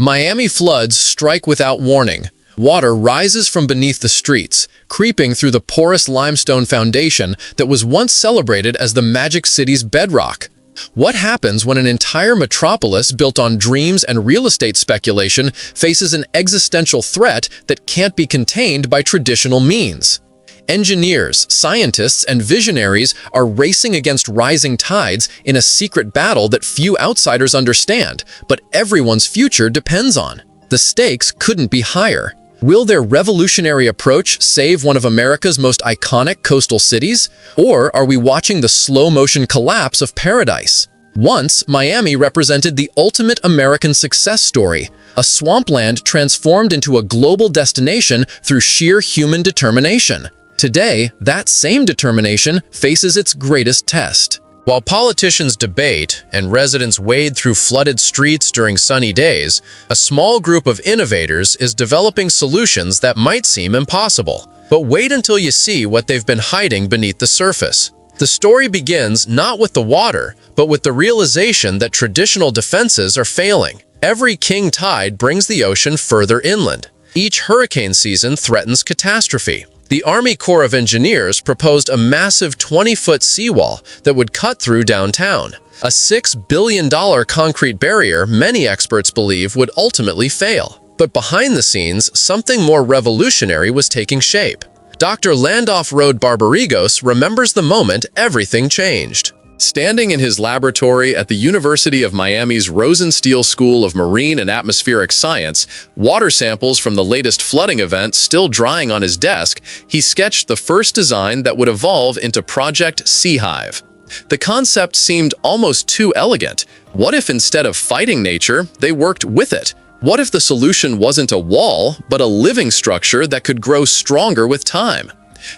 Miami floods strike without warning. Water rises from beneath the streets, creeping through the porous limestone foundation that was once celebrated as the Magic City's bedrock. What happens when an entire metropolis built on dreams and real estate speculation faces an existential threat that can't be contained by traditional means? Engineers, scientists, and visionaries are racing against rising tides in a secret battle that few outsiders understand, but everyone's future depends on. The stakes couldn't be higher. Will their revolutionary approach save one of America's most iconic coastal cities? Or are we watching the slow-motion collapse of paradise? Once, Miami represented the ultimate American success story, a swampland transformed into a global destination through sheer human determination. Today, that same determination faces its greatest test. While politicians debate and residents wade through flooded streets during sunny days, a small group of innovators is developing solutions that might seem impossible. But wait until you see what they've been hiding beneath the surface. The story begins not with the water, but with the realization that traditional defenses are failing. Every king tide brings the ocean further inland. Each hurricane season threatens catastrophe. The Army Corps of Engineers proposed a massive 20-foot seawall that would cut through downtown. A $6 billion concrete barrier many experts believe would ultimately fail. But behind the scenes, something more revolutionary was taking shape. Dr. Landolph Rohde Barbarigos remembers the moment everything changed. Standing in his laboratory at the University of Miami's Rosenstiel School of Marine and Atmospheric Science, water samples from the latest flooding event still drying on his desk, he sketched the first design that would evolve into Project Seahive. The concept seemed almost too elegant. What if instead of fighting nature, they worked with it? What if the solution wasn't a wall, but a living structure that could grow stronger with time?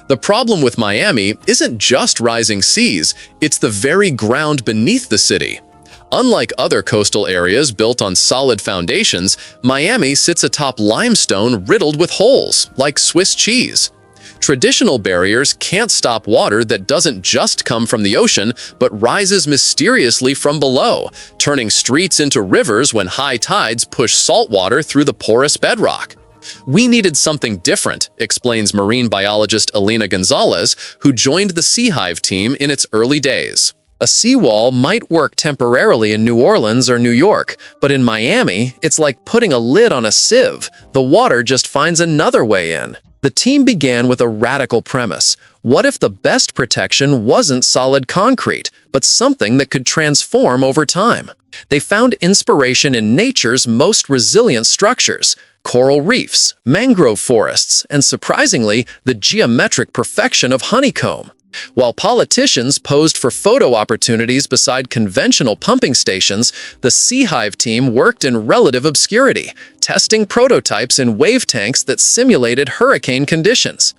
The problem with Miami isn't just rising seas, it's the very ground beneath the city. Unlike other coastal areas built on solid foundations, Miami sits atop limestone riddled with holes, like Swiss cheese. Traditional barriers can't stop water that doesn't just come from the ocean, but rises mysteriously from below, turning streets into rivers when high tides push salt water through the porous bedrock. We needed something different, explains marine biologist Elena Gonzalez, who joined the Seahive team in its early days. A seawall might work temporarily in New Orleans or New York, but in Miami, it's like putting a lid on a sieve. The water just finds another way in. The team began with a radical premise. What if the best protection wasn't solid concrete, but something that could transform over time? They found inspiration in nature's most resilient structures: coral reefs, mangrove forests, and surprisingly, the geometric perfection of honeycomb. While politicians posed for photo opportunities beside conventional pumping stations, the Seahive team worked in relative obscurity, testing prototypes in wave tanks that simulated hurricane conditions.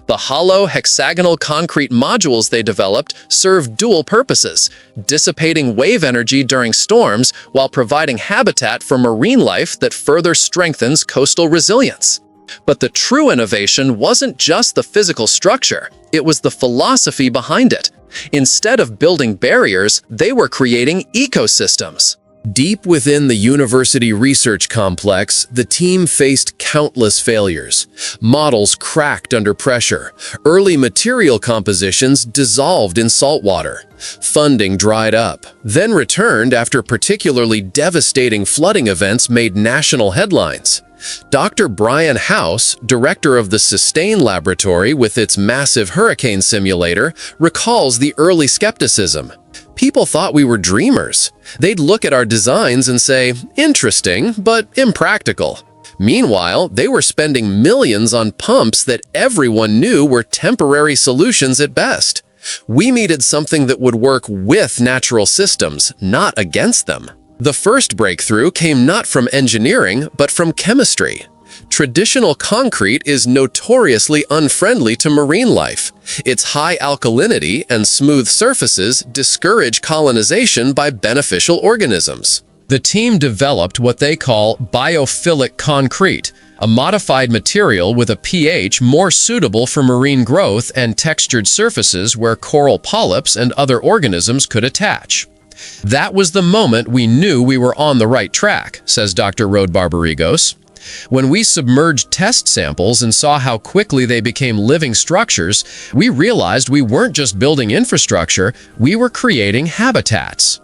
The hollow, hexagonal concrete modules they developed served dual purposes, dissipating wave energy during storms while providing habitat for marine life that further strengthens coastal resilience. But the true innovation wasn't just the physical structure, it was the philosophy behind it. Instead of building barriers, they were creating ecosystems. Deep within the university research complex, the team faced countless failures. Models cracked under pressure. Early material compositions dissolved in salt water. Funding dried up, then returned after particularly devastating flooding events made national headlines. Dr. Brian House, director of the Sustain Laboratory with its massive hurricane simulator, recalls the early skepticism. People thought we were dreamers. They'd look at our designs and say, interesting, but impractical. Meanwhile, they were spending millions on pumps that everyone knew were temporary solutions at best. We needed something that would work with natural systems, not against them. The first breakthrough came not from engineering, but from chemistry. Traditional concrete is notoriously unfriendly to marine life. Its high alkalinity and smooth surfaces discourage colonization by beneficial organisms. The team developed what they call biophilic concrete, a modified material with a pH more suitable for marine growth and textured surfaces where coral polyps and other organisms could attach. That was the moment we knew we were on the right track, says Dr. Rode Barbarigos. When we submerged test samples and saw how quickly they became living structures, we realized we weren't just building infrastructure, we were creating habitats.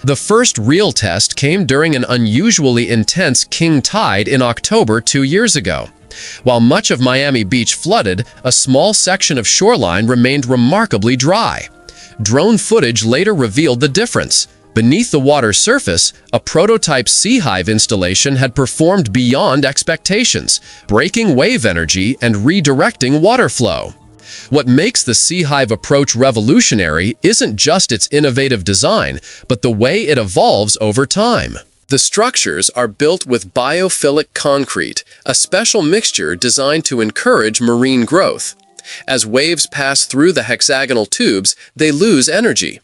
The first real test came during an unusually intense king tide in October 2 years ago. While much of Miami Beach flooded, a small section of shoreline remained remarkably dry. Drone footage later revealed the difference. Beneath the water's surface, a prototype sea hive installation had performed beyond expectations, breaking wave energy and redirecting water flow. What makes the sea hive approach revolutionary isn't just its innovative design, but the way it evolves over time. The structures are built with biophilic concrete, a special mixture designed to encourage marine growth. As waves pass through the hexagonal tubes, they lose energy.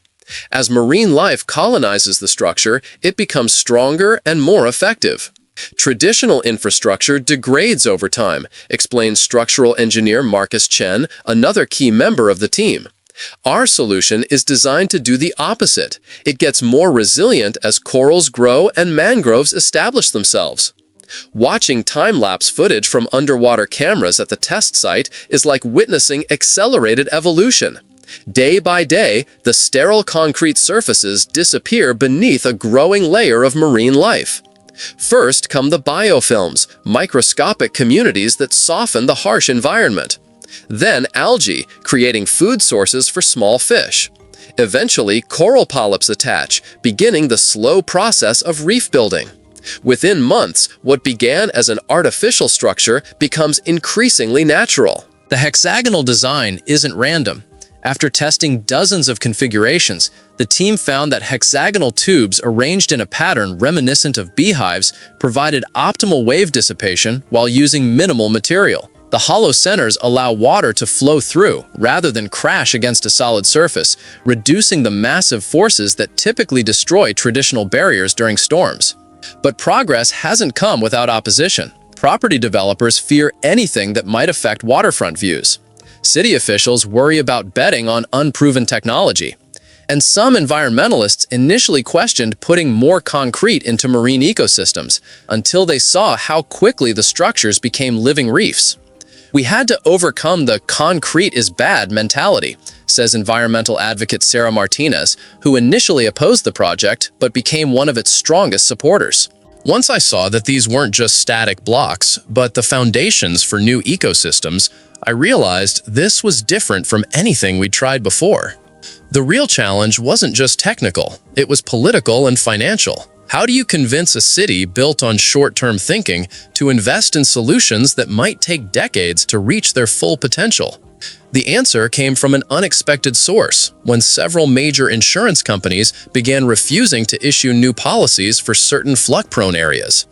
As marine life colonizes the structure, it becomes stronger and more effective. Traditional infrastructure degrades over time, explains structural engineer Marcus Chen, another key member of the team. Our solution is designed to do the opposite. It gets more resilient as corals grow and mangroves establish themselves. Watching time-lapse footage from underwater cameras at the test site is like witnessing accelerated evolution. Day by day, the sterile concrete surfaces disappear beneath a growing layer of marine life. First come the biofilms, microscopic communities that soften the harsh environment. Then algae, creating food sources for small fish. Eventually, coral polyps attach, beginning the slow process of reef building. Within months, what began as an artificial structure becomes increasingly natural. The hexagonal design isn't random. After testing dozens of configurations, the team found that hexagonal tubes arranged in a pattern reminiscent of beehives provided optimal wave dissipation while using minimal material. The hollow centers allow water to flow through rather than crash against a solid surface, reducing the massive forces that typically destroy traditional barriers during storms. But progress hasn't come without opposition. Property developers fear anything that might affect waterfront views. City officials worry about betting on unproven technology. And some environmentalists initially questioned putting more concrete into marine ecosystems until they saw how quickly the structures became living reefs. We had to overcome the concrete is bad mentality, says environmental advocate Sarah Martinez, who initially opposed the project but became one of its strongest supporters. Once I saw that these weren't just static blocks, but the foundations for new ecosystems, I realized this was different from anything we'd tried before. The real challenge wasn't just technical, it was political and financial. How do you convince a city built on short-term thinking to invest in solutions that might take decades to reach their full potential? The answer came from an unexpected source when several major insurance companies began refusing to issue new policies for certain flood-prone areas.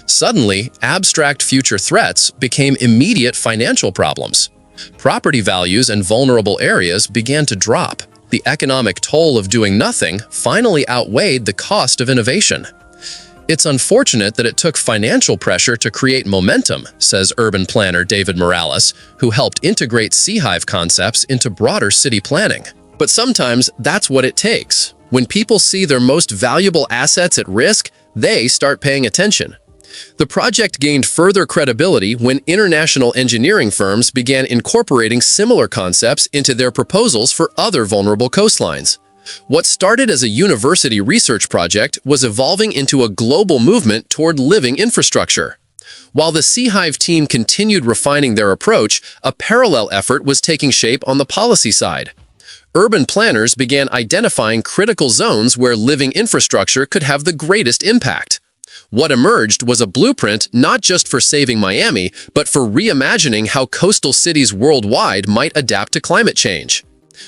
Suddenly, abstract future threats became immediate financial problems. Property values in vulnerable areas began to drop. The economic toll of doing nothing finally outweighed the cost of innovation. It's unfortunate that it took financial pressure to create momentum, says urban planner David Morales, who helped integrate sea hive concepts into broader city planning. But sometimes that's what it takes. When people see their most valuable assets at risk, they start paying attention. The project gained further credibility when international engineering firms began incorporating similar concepts into their proposals for other vulnerable coastlines. What started as a university research project was evolving into a global movement toward living infrastructure. While the Sea Hive team continued refining their approach, a parallel effort was taking shape on the policy side. Urban planners began identifying critical zones where living infrastructure could have the greatest impact. What emerged was a blueprint not just for saving Miami, but for reimagining how coastal cities worldwide might adapt to climate change.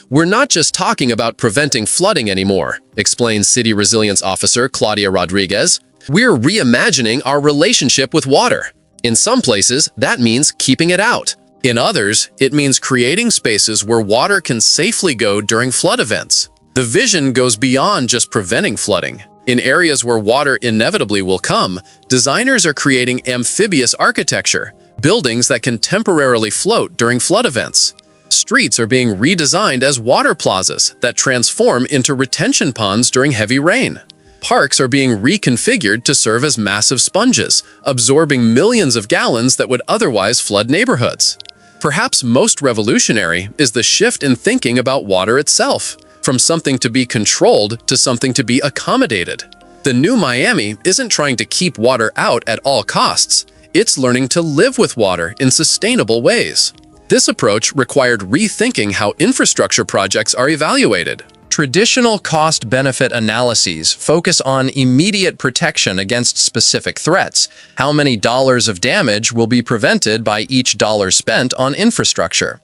We're not just talking about preventing flooding anymore, explains City Resilience Officer Claudia Rodriguez. We're reimagining our relationship with water. In some places, that means keeping it out. In others, it means creating spaces where water can safely go during flood events. The vision goes beyond just preventing flooding. In areas where water inevitably will come, designers are creating amphibious architecture, buildings that can temporarily float during flood events. Streets are being redesigned as water plazas that transform into retention ponds during heavy rain. Parks are being reconfigured to serve as massive sponges, absorbing millions of gallons that would otherwise flood neighborhoods. Perhaps most revolutionary is the shift in thinking about water itself, from something to be controlled to something to be accommodated. The new Miami isn't trying to keep water out at all costs. It's learning to live with water in sustainable ways. This approach required rethinking how infrastructure projects are evaluated. Traditional cost-benefit analyses focus on immediate protection against specific threats. How many dollars of damage will be prevented by each dollar spent on infrastructure?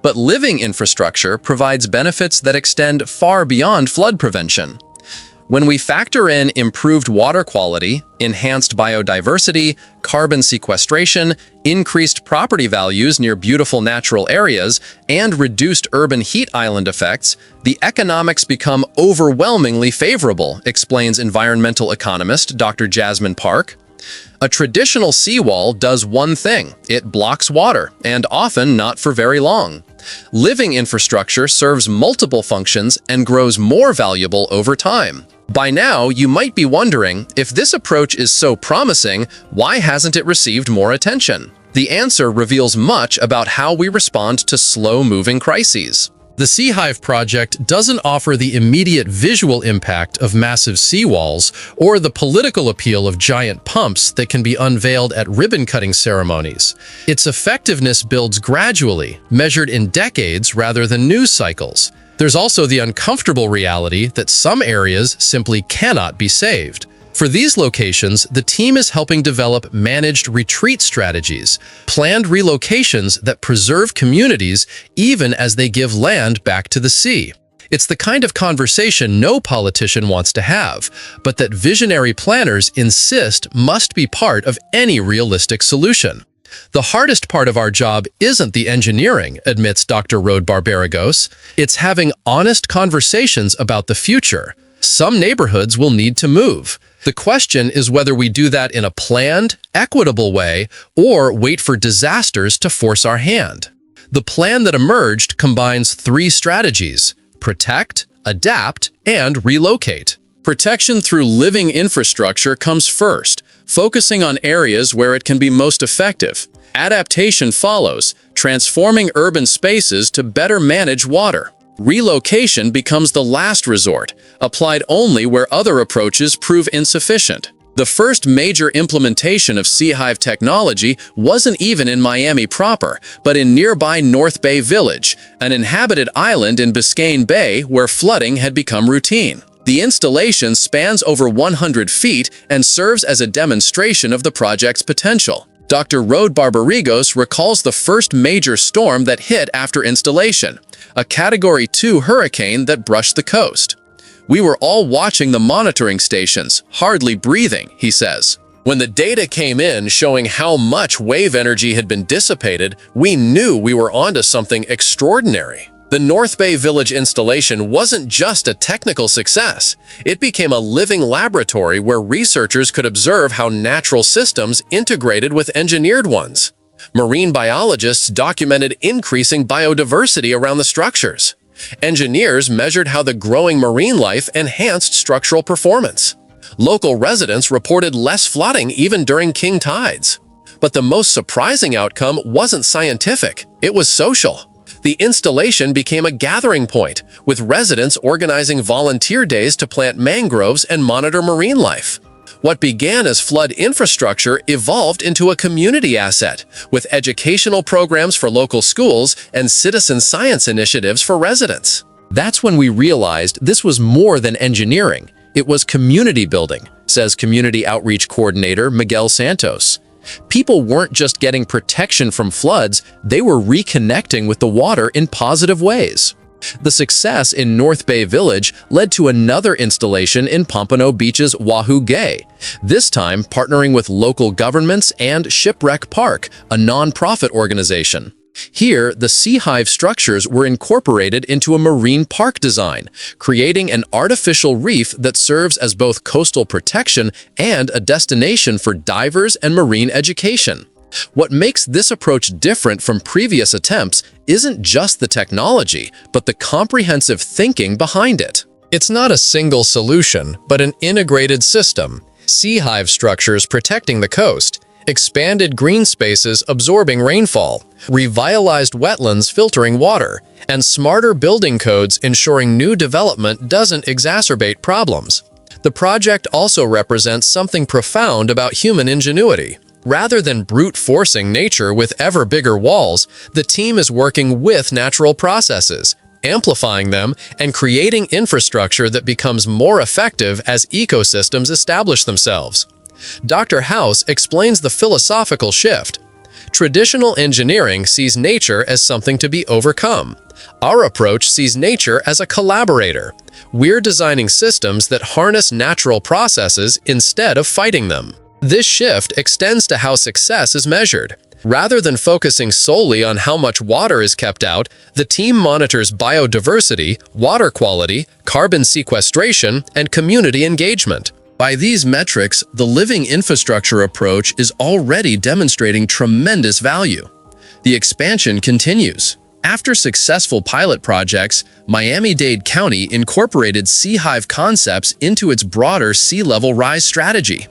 But living infrastructure provides benefits that extend far beyond flood prevention. When we factor in improved water quality, enhanced biodiversity, carbon sequestration, increased property values near beautiful natural areas, and reduced urban heat island effects, the economics become overwhelmingly favorable, explains environmental economist Dr. Jasmine Park. A traditional seawall does one thing: it blocks water, and often not for very long. Living infrastructure serves multiple functions and grows more valuable over time. By now, you might be wondering, if this approach is so promising, why hasn't it received more attention? The answer reveals much about how we respond to slow-moving crises. The Seahive project doesn't offer the immediate visual impact of massive seawalls or the political appeal of giant pumps that can be unveiled at ribbon-cutting ceremonies. Its effectiveness builds gradually, measured in decades rather than news cycles. There's also the uncomfortable reality that some areas simply cannot be saved. For these locations, the team is helping develop managed retreat strategies, planned relocations that preserve communities even as they give land back to the sea. It's the kind of conversation no politician wants to have, but that visionary planners insist must be part of any realistic solution. The hardest part of our job isn't the engineering, admits Dr. Rode Barbaragos. It's having honest conversations about the future. Some neighborhoods will need to move. The question is whether we do that in a planned, equitable way or wait for disasters to force our hand. The plan that emerged combines three strategies: protect, adapt, and relocate. Protection through living infrastructure comes first, focusing on areas where it can be most effective. Adaptation follows, transforming urban spaces to better manage water. Relocation becomes the last resort, applied only where other approaches prove insufficient. The first major implementation of Seahive technology wasn't even in Miami proper, but in nearby North Bay Village, an inhabited island in Biscayne Bay where flooding had become routine. The installation spans over 100 feet and serves as a demonstration of the project's potential. Dr. Rode Barbarigos recalls the first major storm that hit after installation, a Category 2 hurricane that brushed the coast. "We were all watching the monitoring stations, hardly breathing," he says. "When the data came in showing how much wave energy had been dissipated, we knew we were onto something extraordinary." The North Bay Village installation wasn't just a technical success. It became a living laboratory where researchers could observe how natural systems integrated with engineered ones. Marine biologists documented increasing biodiversity around the structures. Engineers measured how the growing marine life enhanced structural performance. Local residents reported less flooding even during king tides. But the most surprising outcome wasn't scientific, it was social. The installation became a gathering point, with residents organizing volunteer days to plant mangroves and monitor marine life. What began as flood infrastructure evolved into a community asset, with educational programs for local schools and citizen science initiatives for residents. That's when we realized this was more than engineering. It was community building, says Community Outreach Coordinator Miguel Santos. People weren't just getting protection from floods, they were reconnecting with the water in positive ways. The success in North Bay Village led to another installation in Pompano Beach's Wahoo Gay, this time partnering with local governments and Shipwreck Park, a non-profit organization. Here, the Seahive structures were incorporated into a marine park design, creating an artificial reef that serves as both coastal protection and a destination for divers and marine education. What makes this approach different from previous attempts isn't just the technology, but the comprehensive thinking behind it. It's not a single solution, but an integrated system. Sea hive structures protecting the coast, expanded green spaces absorbing rainfall, revitalized wetlands filtering water, and smarter building codes ensuring new development doesn't exacerbate problems. The project also represents something profound about human ingenuity. Rather than brute forcing nature with ever bigger walls, the team is working with natural processes, amplifying them, and creating infrastructure that becomes more effective as ecosystems establish themselves. Dr. House explains the philosophical shift. Traditional engineering sees nature as something to be overcome. Our approach sees nature as a collaborator. We're designing systems that harness natural processes instead of fighting them. This shift extends to how success is measured. Rather than focusing solely on how much water is kept out, the team monitors biodiversity, water quality, carbon sequestration, and community engagement. By these metrics, the living infrastructure approach is already demonstrating tremendous value. The expansion continues. After successful pilot projects, Miami-Dade County incorporated sea hive concepts into its broader sea level rise strategy.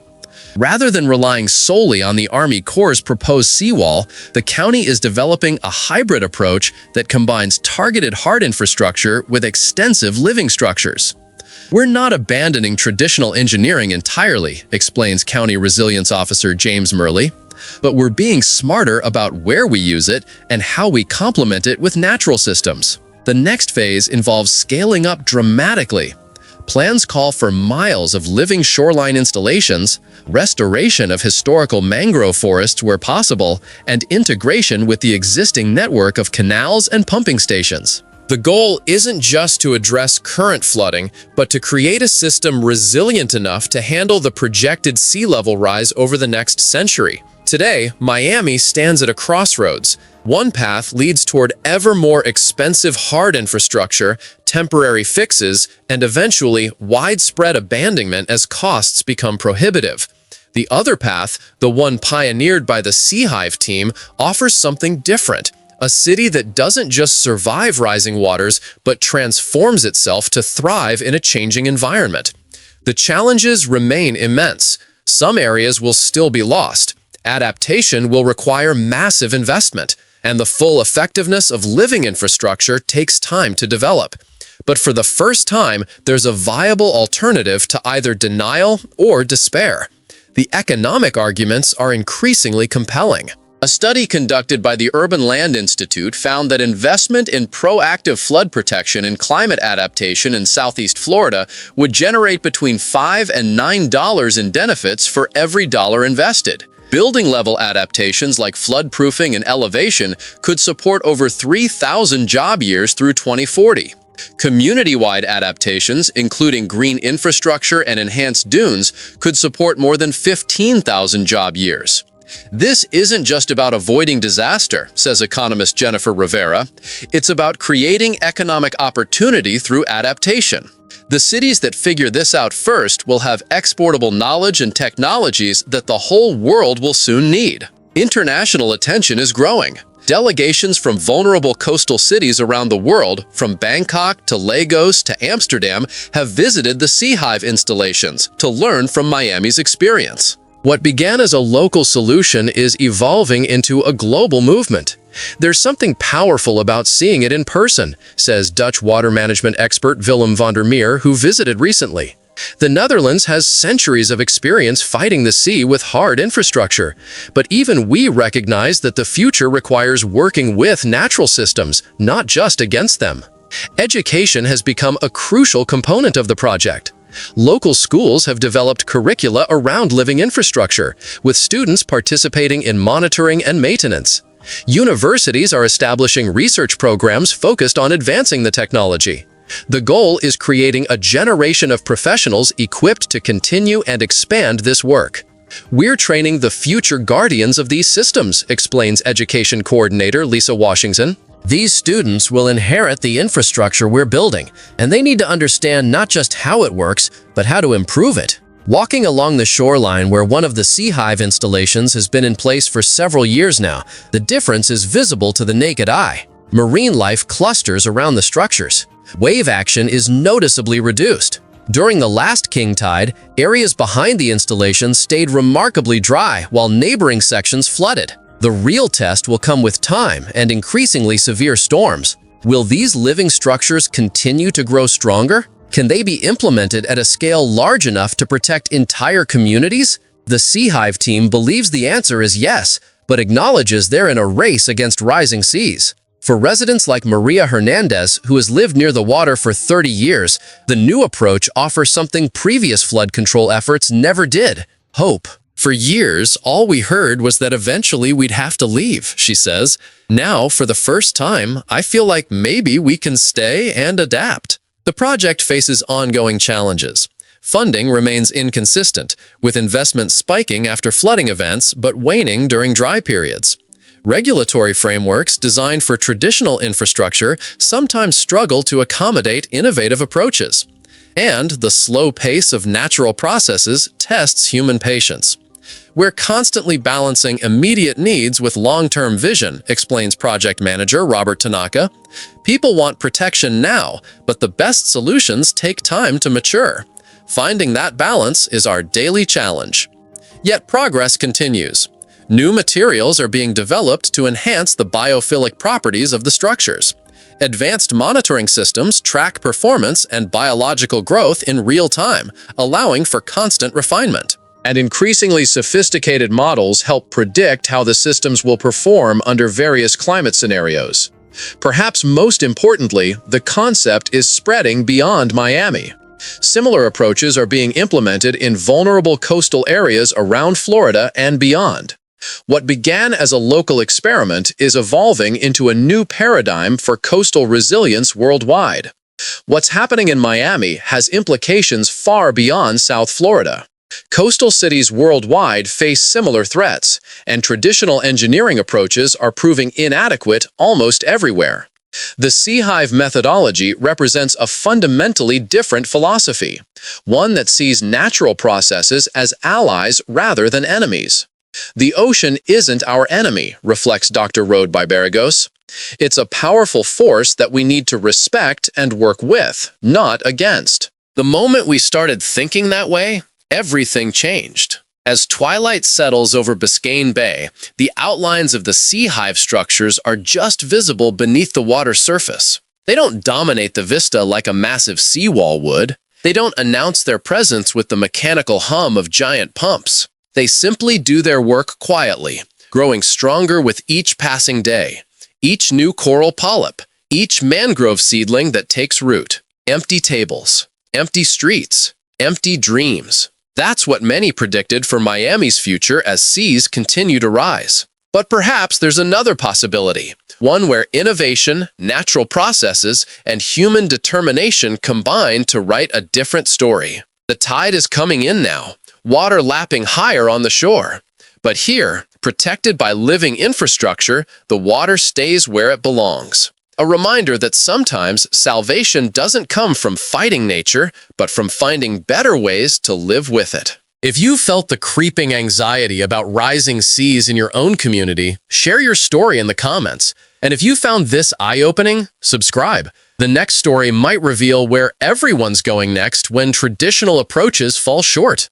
Rather than relying solely on the Army Corps' proposed seawall, the county is developing a hybrid approach that combines targeted hard infrastructure with extensive living structures. We're not abandoning traditional engineering entirely, explains County Resilience Officer James Murley, but we're being smarter about where we use it and how we complement it with natural systems. The next phase involves scaling up dramatically. Plans call for miles of living shoreline installations, restoration of historical mangrove forests where possible, and integration with the existing network of canals and pumping stations. The goal isn't just to address current flooding, but to create a system resilient enough to handle the projected sea level rise over the next century. Today, Miami stands at a crossroads. One path leads toward ever more expensive hard infrastructure, temporary fixes, and eventually widespread abandonment as costs become prohibitive. The other path, the one pioneered by the Sea Hive team, offers something different. A city that doesn't just survive rising waters, but transforms itself to thrive in a changing environment. The challenges remain immense. Some areas will still be lost. Adaptation will require massive investment, and the full effectiveness of living infrastructure takes time to develop. But for the first time, there's a viable alternative to either denial or despair. The economic arguments are increasingly compelling. A study conducted by the Urban Land Institute found that investment in proactive flood protection and climate adaptation in Southeast Florida would generate between $5 and $9 in benefits for every dollar invested. Building-level adaptations like flood-proofing and elevation could support over 3,000 job years through 2040. Community-wide adaptations, including green infrastructure and enhanced dunes, could support more than 15,000 job years. This isn't just about avoiding disaster, says economist Jennifer Rivera. It's about creating economic opportunity through adaptation. The cities that figure this out first will have exportable knowledge and technologies that the whole world will soon need. International attention is growing. Delegations from vulnerable coastal cities around the world, from Bangkok to Lagos to Amsterdam, have visited the Sea Hive installations to learn from Miami's experience. What began as a local solution is evolving into a global movement. There's something powerful about seeing it in person, says Dutch water management expert Willem van der Meer, who visited recently. The Netherlands has centuries of experience fighting the sea with hard infrastructure, but even we recognize that the future requires working with natural systems, not just against them. Education has become a crucial component of the project. Local schools have developed curricula around living infrastructure, with students participating in monitoring and maintenance. Universities are establishing research programs focused on advancing the technology. The goal is creating a generation of professionals equipped to continue and expand this work. We're training the future guardians of these systems, explains Education Coordinator Lisa Washington. These students will inherit the infrastructure we're building, and they need to understand not just how it works, but how to improve it. Walking along the shoreline where one of the Sea Hive installations has been in place for several years now, the difference is visible to the naked eye. Marine life clusters around the structures. Wave action is noticeably reduced. During the last king tide, areas behind the installation stayed remarkably dry while neighboring sections flooded. The real test will come with time and increasingly severe storms. Will these living structures continue to grow stronger? Can they be implemented at a scale large enough to protect entire communities? The Sea Hive team believes the answer is yes, but acknowledges they're in a race against rising seas. For residents like Maria Hernandez, who has lived near the water for 30 years, the new approach offers something previous flood control efforts never did: hope. For years, all we heard was that eventually we'd have to leave, she says. Now, for the first time, I feel like maybe we can stay and adapt. The project faces ongoing challenges. Funding remains inconsistent, with investment spiking after flooding events but waning during dry periods. Regulatory frameworks designed for traditional infrastructure sometimes struggle to accommodate innovative approaches. And the slow pace of natural processes tests human patience. We're constantly balancing immediate needs with long-term vision, explains project manager Robert Tanaka. People want protection now, but the best solutions take time to mature. Finding that balance is our daily challenge. Yet progress continues. New materials are being developed to enhance the biophilic properties of the structures. Advanced monitoring systems track performance and biological growth in real time, allowing for constant refinement. And increasingly sophisticated models help predict how the systems will perform under various climate scenarios. Perhaps most importantly, the concept is spreading beyond Miami. Similar approaches are being implemented in vulnerable coastal areas around Florida and beyond. What began as a local experiment is evolving into a new paradigm for coastal resilience worldwide. What's happening in Miami has implications far beyond South Florida. Coastal cities worldwide face similar threats, and traditional engineering approaches are proving inadequate almost everywhere. The Sea Hive methodology represents a fundamentally different philosophy, one that sees natural processes as allies rather than enemies. The ocean isn't our enemy, reflects Dr. Rode Barbarigos. It's a powerful force that we need to respect and work with, not against. The moment we started thinking that way, everything changed. As twilight settles over Biscayne Bay, the outlines of the Sea Hive structures are just visible beneath the water's surface. They don't dominate the vista like a massive seawall would. They don't announce their presence with the mechanical hum of giant pumps. They simply do their work quietly, growing stronger with each passing day, each new coral polyp, each mangrove seedling that takes root. Empty tables, empty streets, empty dreams. That's what many predicted for Miami's future as seas continue to rise. But perhaps there's another possibility, one where innovation, natural processes, and human determination combine to write a different story. The tide is coming in now, water lapping higher on the shore. But here, protected by living infrastructure, the water stays where it belongs. A reminder that sometimes salvation doesn't come from fighting nature, but from finding better ways to live with it. If you felt the creeping anxiety about rising seas in your own community, share your story in the comments. And if you found this eye-opening, subscribe. The next story might reveal where everyone's going next when traditional approaches fall short.